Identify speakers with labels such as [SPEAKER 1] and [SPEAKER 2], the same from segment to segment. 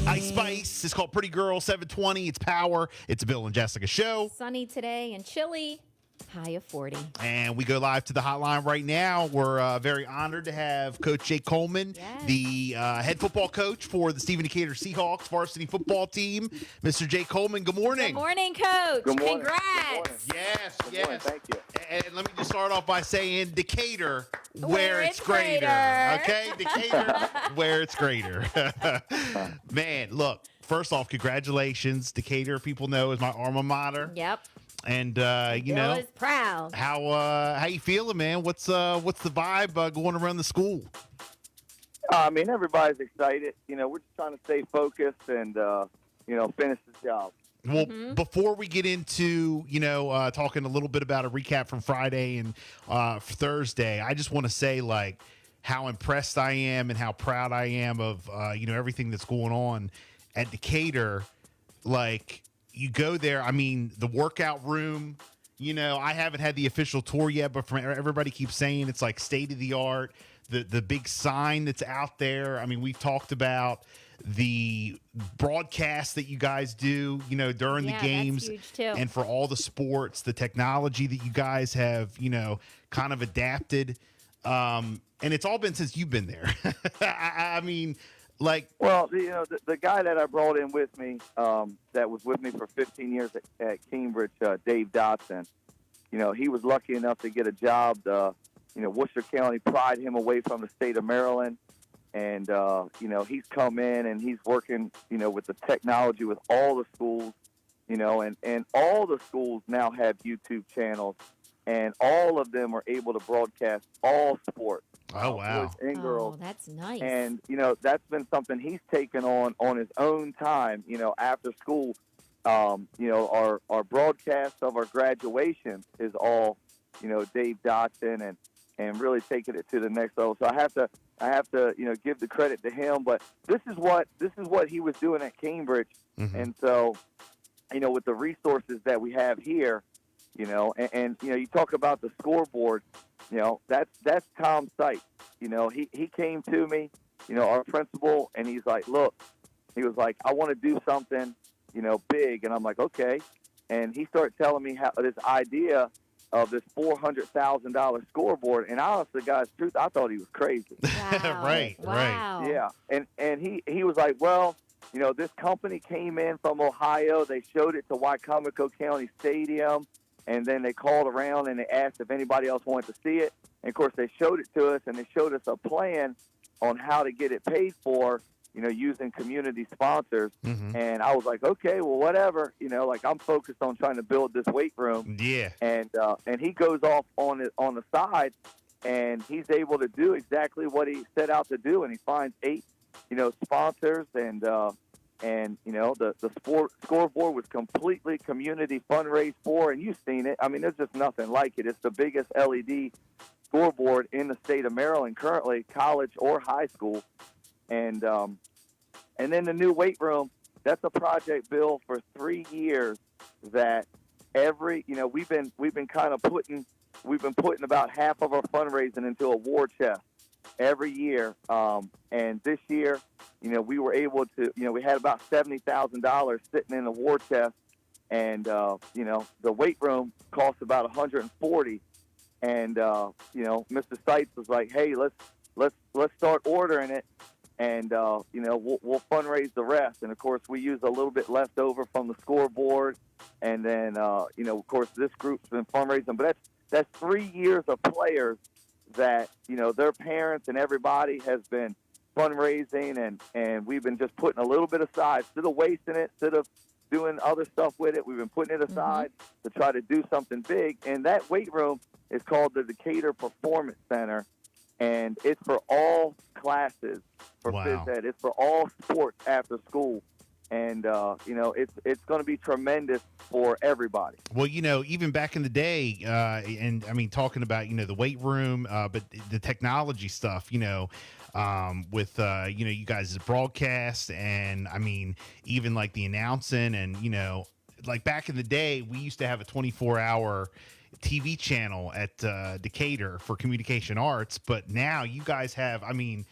[SPEAKER 1] Ice Spice. It's called Pretty Girl 720. It's Power. It's a Bill and Jessica show.
[SPEAKER 2] Sunny today and chilly. High of 40.
[SPEAKER 1] And we go live to the hotline right now. We're very honored to have Coach Jake Coleman, the head football coach for the Stephen Decatur Seahawks varsity football team. Mr. Jake Coleman, good morning.
[SPEAKER 2] Good morning, Coach.
[SPEAKER 3] Good morning.
[SPEAKER 2] Congrats.
[SPEAKER 3] Good morning.
[SPEAKER 1] Yes,
[SPEAKER 3] Good
[SPEAKER 1] yes.
[SPEAKER 3] morning. Thank you.
[SPEAKER 1] And let me just start off by saying Decatur,
[SPEAKER 2] Where
[SPEAKER 1] it's
[SPEAKER 2] it's
[SPEAKER 1] greater.
[SPEAKER 2] greater.
[SPEAKER 1] Okay? Decatur, where it's greater. Man, look, first off, congratulations. Decatur, people know, is my alma mater.
[SPEAKER 2] Yep.
[SPEAKER 1] And you
[SPEAKER 2] Bill
[SPEAKER 1] know,
[SPEAKER 2] is proud.
[SPEAKER 1] how you feeling, man? What's the vibe going around the school?
[SPEAKER 3] I mean, everybody's excited. You know, we're just trying to stay focused and, finish the job.
[SPEAKER 1] Well, before we get into, talking a little bit about a recap from Friday and Thursday, I just want to say, like, how impressed I am and how proud I am of, everything that's going on at Decatur. Like, you go there, I mean, the workout room, I haven't had the official tour yet, but from everybody keeps saying it's like state of the art. The big sign that's out there. I mean, we've talked about the broadcast that you guys do, during the games,
[SPEAKER 2] that's huge too.
[SPEAKER 1] and for all the sports, the technology that you guys have, kind of adapted. And it's all been since you've been there. I mean, like,
[SPEAKER 3] well, the guy that I brought in with me, that was with me for 15 years at Cambridge, Dave Dotson, he was lucky enough to get a job. Worcester County pried him away from the state of Maryland. And, he's come in and he's working, with the technology with all the schools, and all the schools now have YouTube channels, and all of them are able to broadcast all sports.
[SPEAKER 1] oh, wow.
[SPEAKER 3] Boys and girls.
[SPEAKER 2] Oh, that's nice.
[SPEAKER 3] And, that's been something he's taken on his own time, after school. Our broadcast of our graduation is all, Dave Dotson and really taking it to the next level. So I have to, give the credit to him. But this is what he was doing at Cambridge.
[SPEAKER 1] Mm-hmm.
[SPEAKER 3] And so, with the resources that we have here, and you talk about the scoreboard, that's Tom's site. He came to me, our principal, and he's like, look, he was like, I want to do something, big. And I'm like, okay. And he started telling me how this idea of this $400,000 scoreboard. And honestly, guys, truth, I thought he was crazy.
[SPEAKER 2] Wow.
[SPEAKER 1] Right.
[SPEAKER 3] Yeah. And he was like, well, this company came in from Ohio. They showed it to Wycomico County Stadium. And then they called around and they asked if anybody else wanted to see it. And, of course, they showed it to us, and they showed us a plan on how to get it paid for, using community sponsors.
[SPEAKER 1] Mm-hmm.
[SPEAKER 3] And I was like, okay, well, whatever. I'm focused on trying to build this weight room.
[SPEAKER 1] Yeah.
[SPEAKER 3] And he goes off on the side, and he's able to do exactly what he set out to do. And he finds 8, sponsors, and the scoreboard was completely community fundraised for, and you've seen it. I mean, there's just nothing like it. It's the biggest LED scoreboard in the state of Maryland currently, college or high school. And then the new weight room, that's a project, Bill, for 3 years that we've been putting about half of our fundraising into a war chest every year. And this year, we were able to, we had about $70,000 sitting in the war chest, and the weight room cost about $140. And Mr. Seitz was like, hey, let's start ordering it, and we'll fundraise the rest. And of course, we use a little bit left over from the scoreboard, and then of course, this group's been fundraising. But that's 3 years of players that their parents and everybody has been fundraising, and we've been just putting a little bit aside instead of wasting it, instead of doing other stuff with it. We've been putting it aside to try to do something big. And that weight room is called the Decatur Performance Center, and it's for all classes for phys ed. It's for all sports after school. And, it's going to be tremendous for everybody.
[SPEAKER 1] Well, even back in the day, and I mean, talking about, the weight room, but the technology stuff, with, you guys' broadcast, and I mean, even like the announcing, and, like back in the day, we used to have a 24-hour TV channel at Decatur for communication arts, but now you guys have, I mean,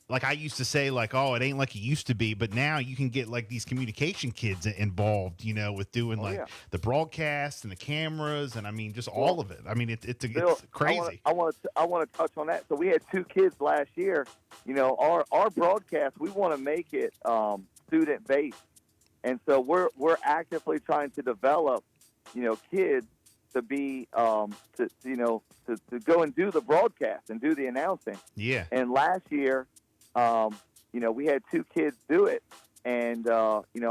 [SPEAKER 1] like I used to say, like, oh, it ain't like it used to be, but now you can get like these communication kids involved, with doing like
[SPEAKER 3] yeah.
[SPEAKER 1] the broadcast and the cameras, and I mean, just all of it. I mean, it's
[SPEAKER 3] Bill,
[SPEAKER 1] crazy.
[SPEAKER 3] I want to touch on that. So we had 2 kids last year. Our broadcast, we want to make it student based, and so we're actively trying to develop, kids to be to go and do the broadcast and do the announcing.
[SPEAKER 1] Yeah.
[SPEAKER 3] And last year, we had 2 kids do it, and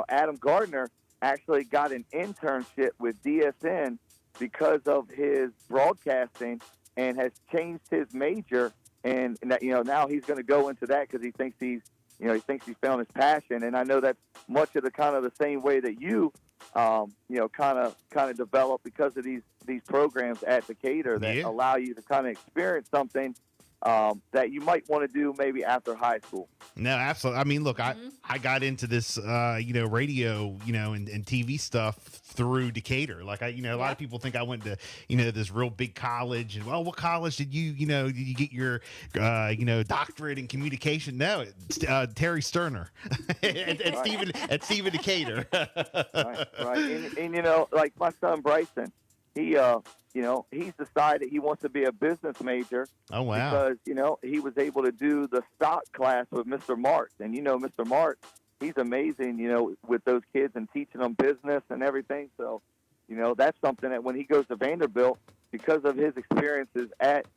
[SPEAKER 3] Adam Gardner actually got an internship with DSN because of his broadcasting, and has changed his major, and now he's going to go into that because he thinks he's found his passion. And I know that's much of the kind of the same way that you kind of develop because of these programs at Decatur that allow you to kind of experience something that you might want to do maybe after high school.
[SPEAKER 1] No, absolutely. I mean, look, I got into this, radio, and TV stuff through Decatur. Like a lot of people think I went to, this real big college, and well, what college did you get your, doctorate in communication? No, it's Terry Sterner at Stephen Decatur.
[SPEAKER 3] right. And like my son Bryson, he's decided he wants to be a business major.
[SPEAKER 1] Oh, wow.
[SPEAKER 3] Because, he was able to do the stock class with Mr. Martz. And, Mr. Martz, he's amazing, with those kids and teaching them business and everything. So, that's something that when he goes to Vanderbilt, because of his experiences at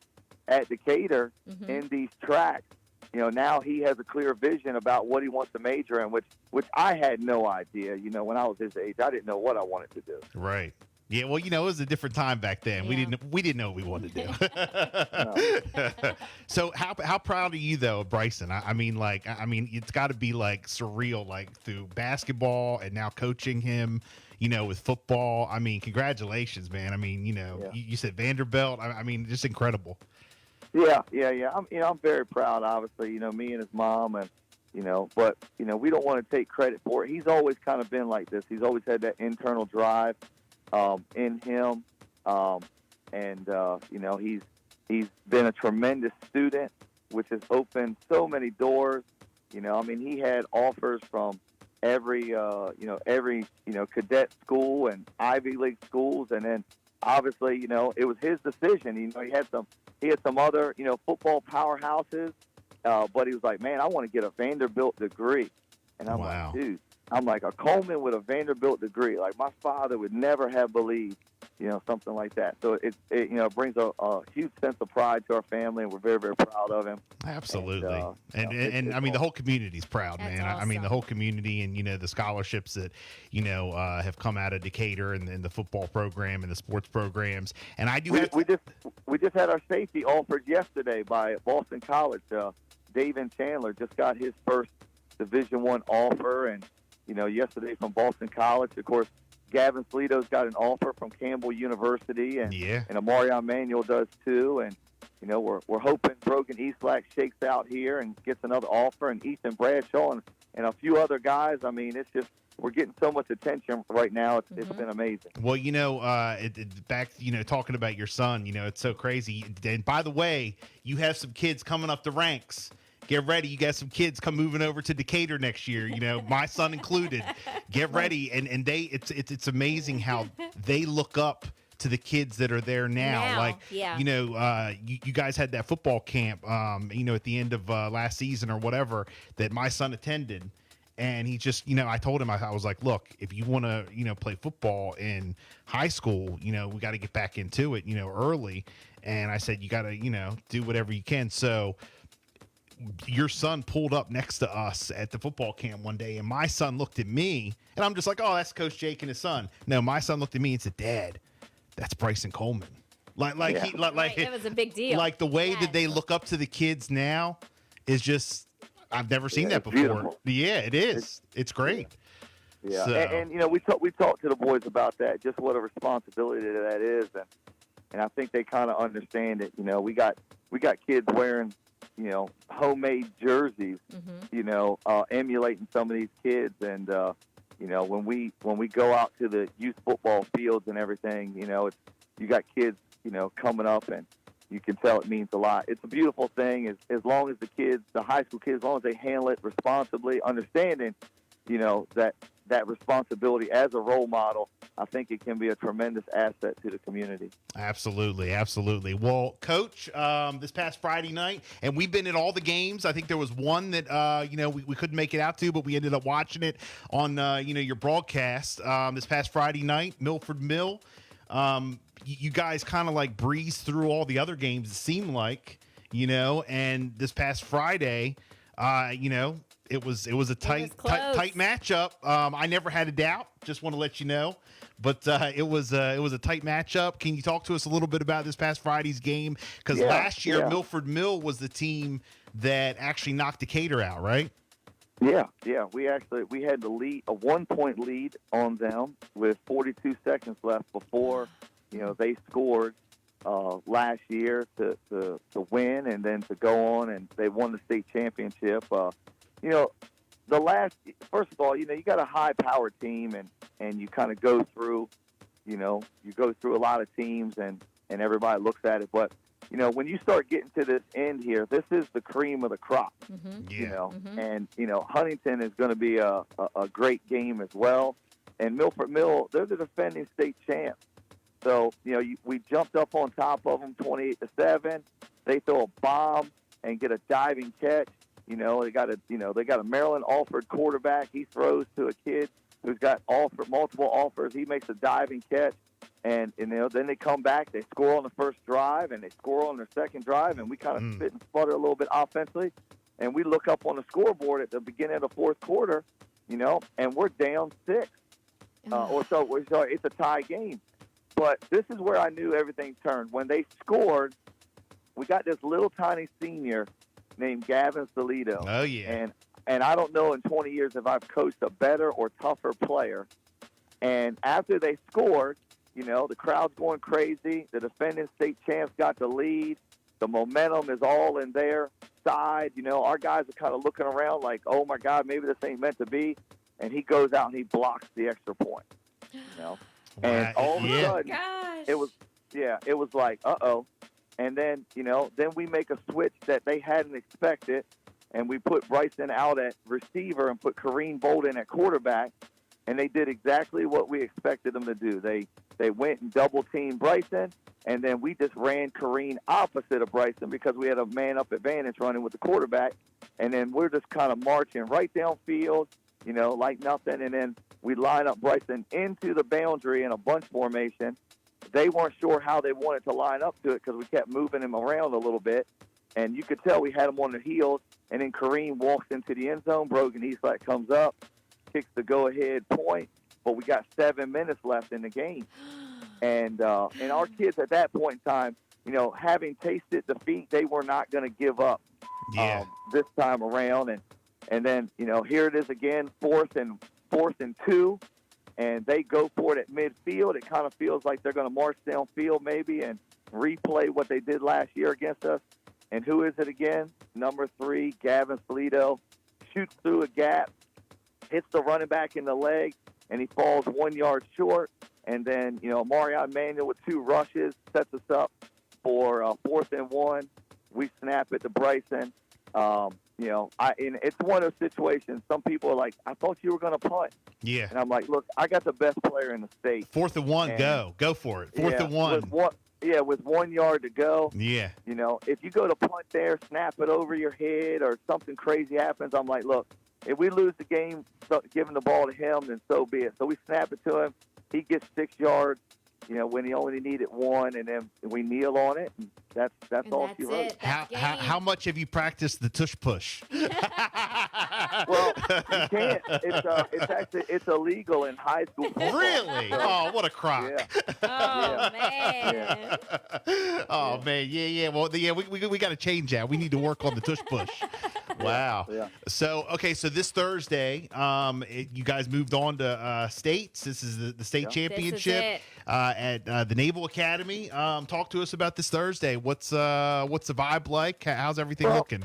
[SPEAKER 3] Decatur in these tracks, now he has a clear vision about what he wants to major in, which I had no idea. When I was his age, I didn't know what I wanted to do.
[SPEAKER 1] Right. Yeah, well, it was a different time back then.
[SPEAKER 2] Yeah.
[SPEAKER 1] We didn't know what we wanted to do. So how proud are you though, Bryson? I mean, it's got to be like surreal, like through basketball and now coaching him, with football. I mean, congratulations, man. I mean, you said Vanderbilt. I mean, just incredible.
[SPEAKER 3] Yeah. I'm very proud. Obviously, me and his mom, and but we don't want to take credit for it. He's always kind of been like this. He's always had that internal drive in him, and he's been a tremendous student, which has opened so many doors. He had offers from every cadet school and Ivy League schools, and then obviously it was his decision. He had some other football powerhouses, but he was like, man, I want to get a Vanderbilt degree, and I'm like, dude. I'm like, a Coleman with a Vanderbilt degree. Like, my father would never have believed, something like that. So it brings a huge sense of pride to our family, and we're very, very proud of him.
[SPEAKER 1] Absolutely. And I mean, the whole community's proud,
[SPEAKER 2] That's
[SPEAKER 1] man.
[SPEAKER 2] awesome.
[SPEAKER 1] I mean, the whole community and, the scholarships that, have come out of Decatur and the football program and the sports programs. And I do
[SPEAKER 3] we just had our safety offered yesterday by Boston College. David Chandler just got his first Division I offer, and yesterday from Boston College. Of course, Gavin Slito's got an offer from Campbell University, and Amarion Manuel does too. And we're hoping Brogan Eastlack shakes out here and gets another offer, and Ethan Bradshaw and a few other guys. I mean, it's just we're getting so much attention right now. It's been amazing.
[SPEAKER 1] Well, back talking about your son, it's so crazy. And by the way, you have some kids coming up the ranks. Get ready. You got some kids come moving over to Decatur next year, my son included. Get ready. And it's amazing how they look up to the kids that are there now. You guys had that football camp, at the end of last season or whatever that my son attended. And he just, I told him, I was like, look, if you want to, play football in high school, we got to get back into it, early. And I said, you got to, do whatever you can. So your son pulled up next to us at the football camp one day, and my son looked at me, and I'm just like, oh, that's Coach Jake and his son. No, my son looked at me and said, Dad, that's Bryson Coleman.
[SPEAKER 2] It was a big deal.
[SPEAKER 1] Like the way that they look up to the kids now is just, I've never seen that before.
[SPEAKER 3] Beautiful.
[SPEAKER 1] Yeah, it is. It's great.
[SPEAKER 3] Yeah,
[SPEAKER 1] So.
[SPEAKER 3] and we talked to the boys about that, just what a responsibility that is, and I think they kind of understand it. We got kids wearing homemade jerseys, emulating some of these kids, and when we go out to the youth football fields and everything, you got kids coming up and you can tell it means a lot. It's a beautiful thing as long as the high school kids, as long as they handle it responsibly, understanding, that responsibility as a role model. I think it can be a tremendous asset to the community.
[SPEAKER 1] Absolutely, absolutely. Well, Coach, this past Friday night, and we've been at all the games. I think there was one that we couldn't make it out to, but we ended up watching it on your broadcast this past Friday night. Milford Mill. You guys kind of like breezed through all the other games. It seemed like, and this past Friday, it was a tight matchup. I never had a doubt. Just want to let you know. But it was a tight matchup. Can you talk to us a little bit about this past Friday's game? Because last year, Milford Mill was the team that actually knocked Decatur out, right?
[SPEAKER 3] Yeah. We had the lead, a 1-point lead on them with 42 seconds left before, they scored last year to win and then to go on, and they won the state championship. First of all, you got a high-powered team, and you kind of go through, you go through a lot of teams, and everybody looks at it. But, when you start getting to this end here, this is the cream of the crop, and, Huntington is going to be a great game as well. And Milford Mill, they're the defending state champs. So, we jumped up on top of them 28-7. They throw a bomb and get a diving catch. They got a Maryland Alford quarterback. He throws to a kid who's got multiple offers. He makes a diving catch, and then they come back. They score on the first drive, and they score on their second drive, and we kind of spit and sputter a little bit offensively. And we look up on the scoreboard at the beginning of the fourth quarter, and we're down 6, it's a tie game. But this is where I knew everything turned. When they scored, we got this little tiny senior named Gavin Salido.
[SPEAKER 1] Oh, yeah.
[SPEAKER 3] And I don't know in 20 years if I've coached a better or tougher player. And after they scored, the crowd's going crazy. The defending state champs got the lead. The momentum is all in their side. Our guys are kind of looking around like, oh, my God, maybe this ain't meant to be. And he goes out and he blocks the extra point. And all of a sudden, it was like, uh-oh. And then, then we make a switch that they hadn't expected, and we put Bryson out at receiver and put Kareem Bolden at quarterback, and they did exactly what we expected them to do. They went and double-teamed Bryson, and then we just ran Kareem opposite of Bryson because we had a man-up advantage running with the quarterback, and then we're just kind of marching right downfield, like nothing, and then we line up Bryson into the boundary in a bunch formation. They weren't sure how they wanted to line up to it because we kept moving him around a little bit. And you could tell we had him on their heels. And then Kareem walks into the end zone. Brogan Eastlake comes up, kicks the go-ahead point. But we got 7 minutes left in the game. And our kids at that point in time, having tasted defeat, they were not going to give up this time around. And then, here it is again, fourth and 2. And they go for it at midfield. It kind of feels like they're going to march downfield maybe and replay what they did last year against us. And who is it again? Number 3, Gavin Salido, shoots through a gap, hits the running back in the leg, and he falls 1 yard short. And then, Marion Manuel with 2 rushes sets us up for 4th and 1. We snap it to Bryson. It's one of those situations. Some people are like, I thought you were going to punt.
[SPEAKER 1] Yeah.
[SPEAKER 3] And I'm like, look, I got the best player in the state.
[SPEAKER 1] 4th and 1, go for it. 4th and 1.
[SPEAKER 3] With 1 yard to go.
[SPEAKER 1] Yeah.
[SPEAKER 3] If you go to punt there, snap it over your head or something crazy happens, I'm like, look, if we lose the game giving the ball to him, then so be it. So we snap it to him. He gets 6 yards. When he only needed 1, and then we kneel on it. And that's all she wrote.
[SPEAKER 1] How much have you practiced the tush push?
[SPEAKER 3] Well, you can't. It's illegal in high school football.
[SPEAKER 1] Really? Oh, what a crock!
[SPEAKER 2] Yeah. Man.
[SPEAKER 1] Oh man, yeah. Well, we got to change that. We need to work on the tush push. Wow.
[SPEAKER 3] Yeah.
[SPEAKER 1] So this Thursday, you guys moved on to states. This is the state championship at the Naval Academy. Talk to us about this Thursday. What's the vibe like? How's everything looking?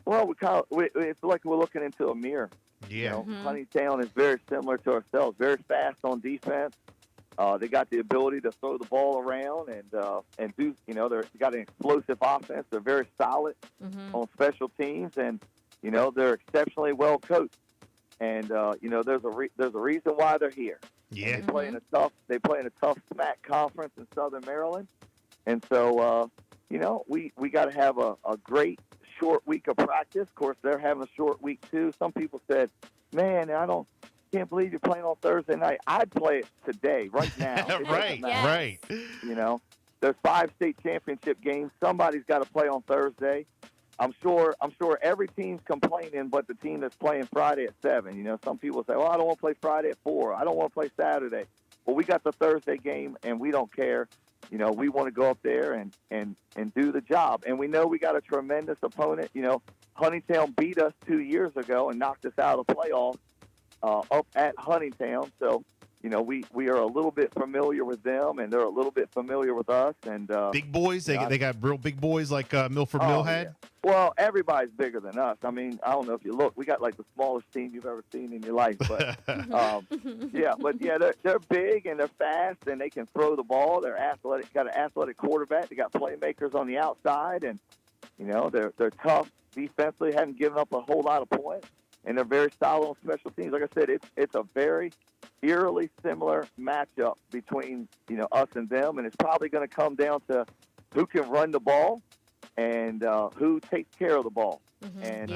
[SPEAKER 3] Well, it's like we're looking into a mirror.
[SPEAKER 1] Yeah.
[SPEAKER 3] Huntingtown is very similar to ourselves. Very fast on defense. They got the ability to throw the ball around and do, they got an explosive offense. They're very solid on special teams, and, they're exceptionally well coached. And, there's a reason why they're here.
[SPEAKER 1] Yeah.
[SPEAKER 3] They play in a tough SMAC conference in Southern Maryland. And so, we got to have a great short week of practice. Of course, they're having a short week too. Some people said, man, can't believe you're playing on Thursday night. I'd play it today, right now.
[SPEAKER 1] Right, right.
[SPEAKER 3] There's 5 state championship games. Somebody's got to play on Thursday. I'm sure every team's complaining, but the team that's playing Friday at 7. Some people say, well, I don't want to play Friday at 4. I don't want to play Saturday. Well, we got the Thursday game, and we don't care. We want to go up there and do the job. And we know we got a tremendous opponent. Huntingtown beat us 2 years ago and knocked us out of the playoffs up at Huntingtown. So, we are a little bit familiar with them, and they're a little bit familiar with us. And
[SPEAKER 1] big boys, they got real big boys like Milford Millhead.
[SPEAKER 3] Yeah. Well, everybody's bigger than us. I mean, I don't know if you look. We got like the smallest team you've ever seen in your life. But they're big and they're fast and they can throw the ball. They're athletic. Got an athletic quarterback. They got playmakers on the outside, and they're tough defensively. Haven't given up a whole lot of points, and they're very solid on special teams. Like I said, it's a very eerily similar matchup between us and them, and it's probably going to come down to who can run the ball and who takes care of the ball. And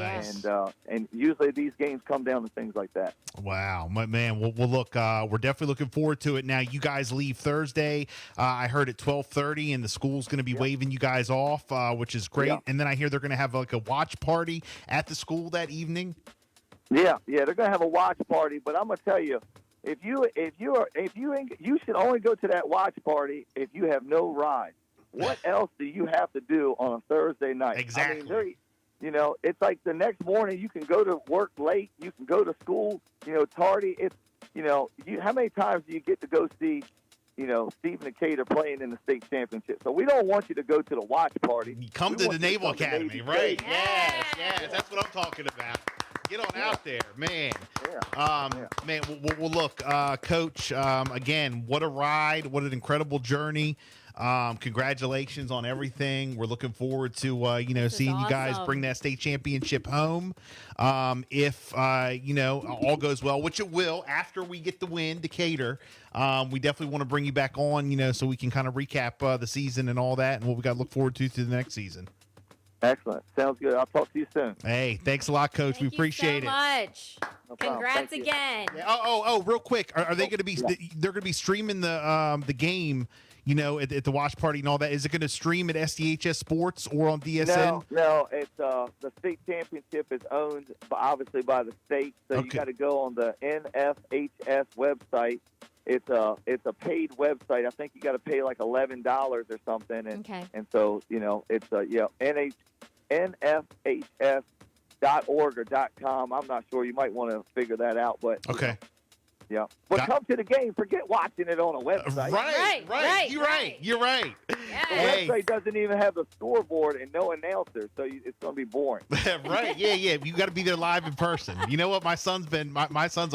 [SPEAKER 3] usually these games come down to things like that.
[SPEAKER 1] Wow, man. Well, look, we're definitely looking forward to it. Now, you guys leave Thursday. I heard at 12:30, and the school's going to be waving you guys off, which is great.
[SPEAKER 3] Yeah.
[SPEAKER 1] And then I hear they're going to have like a watch party at the school that evening.
[SPEAKER 3] Yeah, they're going to have a watch party. But I'm going to tell you, you should only go to that watch party if you have no ride. What else do you have to do on a Thursday night?
[SPEAKER 1] Exactly.
[SPEAKER 3] I mean, it's like the next morning you can go to work late, you can go to school, tardy. It's, how many times do you get to go see, Stephen Decatur playing in the state championship? So we don't want you to go to the watch party.
[SPEAKER 1] Come to the Naval Academy, right? Yes, that's what I'm talking about. Get on out there, man. Man, well, look, Coach, again, what a ride. What an incredible journey. Congratulations on everything. We're looking forward to, seeing you guys bring that state championship home. If, all goes well, which it will after we get the win, Decatur, we definitely want to bring you back on, so we can kind of recap the season and all that and what we got to look forward to the next season.
[SPEAKER 3] Excellent. Sounds good. I'll talk to you soon.
[SPEAKER 1] Hey, thanks a lot, Coach. We appreciate it.
[SPEAKER 2] Much.
[SPEAKER 3] No problem.
[SPEAKER 2] Congrats
[SPEAKER 3] Thank you.
[SPEAKER 2] again.
[SPEAKER 1] Oh, real quick. Are they going to be? They're going to be streaming the game. At the watch party and all that. Is it going to stream at SDHS Sports or on DSN?
[SPEAKER 3] No. It's the state championship is owned, obviously, by the state. So you got to go on the NFHS website. It's a paid website. I think you got to pay like $11 or something. And so it's NFHS.org or .com. I'm not sure. You might want to figure that out, but
[SPEAKER 1] okay.
[SPEAKER 3] Yeah, but come to the game. Forget watching it on a website.
[SPEAKER 1] Right. You're right.
[SPEAKER 3] The website doesn't even have the scoreboard and no announcer, so it's going to be boring.
[SPEAKER 1] Right. Yeah. You got to be there live in person. You know what? My son's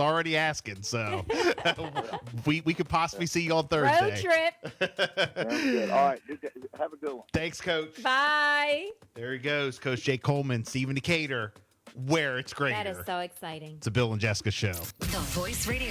[SPEAKER 1] already asking, so we could possibly see you on Thursday.
[SPEAKER 2] Road trip.
[SPEAKER 3] Sounds good. All right. Have a good one.
[SPEAKER 1] Thanks, Coach.
[SPEAKER 2] Bye.
[SPEAKER 1] There he goes, Coach Jake Coleman, Stephen Decatur, where it's greater.
[SPEAKER 2] That is so exciting.
[SPEAKER 1] It's a Bill and Jessica show.
[SPEAKER 4] The Voice Radio.